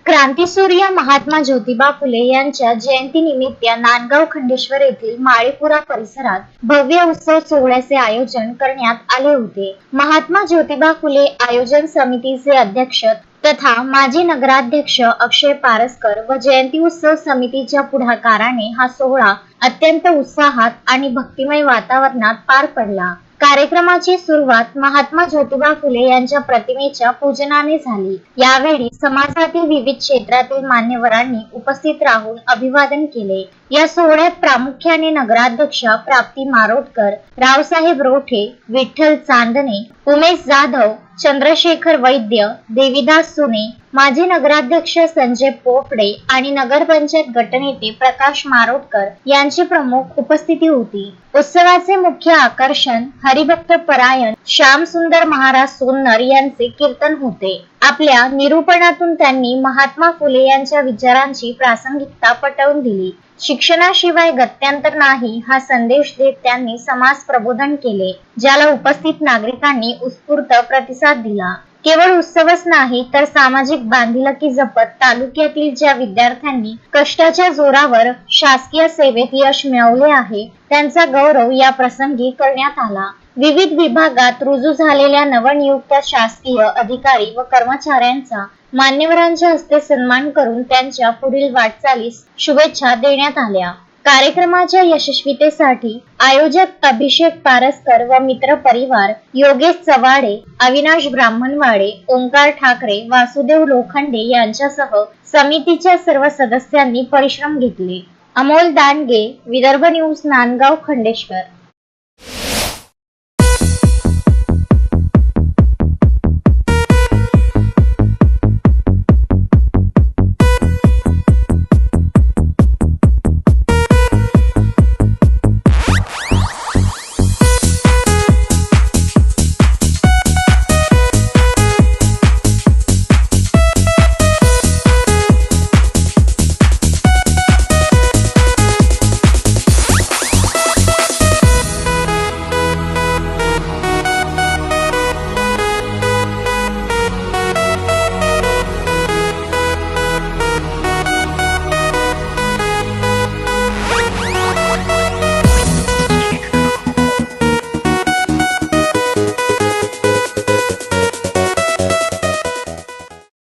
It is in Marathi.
क्रांतीसूर्य महात्मा ज्योतिबा फुले यांच्या जयंतीनिमित्त नांदगाव खंडेश्वर येथील माळीपुरा परिसरात भव्य उत्सव सोहळ्याचे आयोजन करण्यात आले होते। महात्मा ज्योतिबा फुले आयोजन समितीचे अध्यक्ष तथा माजी नगराध्यक्ष अक्षय पारसकर व जयंती उत्सव समितीच्या पुढाकाराने हा सोहळा अत्यंत उत्साहात आणि भक्तिमय वातावरणात पार पडला। कार्यक्रमाची सुरुवात महात्मा ज्योतिबा फुले यांच्या प्रतिमेच्या पूजनाने झाली। यावेळी समाजातील विविध क्षेत्रातील मान्यवरांनी उपस्थित राहून अभिवादन केले। या सोहळ्यात प्रामुख्याने नगराध्यक्षा प्राप्ती मारोटकर, रावसाहेब रोठे, विठ्ठल चांदणे, उमेश जाधव, चंद्रशेखर वैद्य, देवीदास सुने, माजी नगराध्यक्ष संजय पोपडे आणि नगरपंचायत गटनेते प्रकाश मारोटकर यांची प्रमुख उपस्थिती होती। उत्सवाचे मुख्य आकर्षण हरिभक्त परायण श्याम सुंदर महाराज सोन्नर यांचे कीर्तन होते। आपल्या निरूपणातून त्यांनी महात्मा फुले यांच्या विचारांची प्रासंगिकता पटवून दिली। शिक्षणाशिवाय गत्यंतर नाही हा संदेश देत त्यांनी समाज प्रबोधन केले, ज्याला उपस्थित नागरिकांनी उत्स्फूर्त प्रतिसाद दिला। केवळ उत्सवच नाही तर सामाजिक बांधिलकी जपत तालुक्यातील ज्या विद्यार्थ्यांनी कष्टाच्या जोरावर शासकीय सेवेत यश मिळवले आहे त्यांचा गौरव या प्रसंगी करण्यात आला। विविध विभागात रुजू झालेल्या नवनियुक्त शासकीय अधिकारी व कर्मचाऱ्यांचा मान्यवरांच्या हस्ते सन्मान करून त्यांच्या पुढील वाटचालीस शुभेच्छा देण्यात आल्या। कार्यक्रमाच्या यशस्वीतेसाठी आयोजक अभिषेक पारसकर व मित्र परिवार, योगेश चव्हाडे, अविनाश ब्राह्मणवाडे, ओंकार ठाकरे, वासुदेव लोखंडे यांच्यासह समितीच्या सर्व सदस्यांनी परिश्रम घेतले। अमोल दांडगे, विदर्भ न्यूज, नांदगाव खंडेश्वर।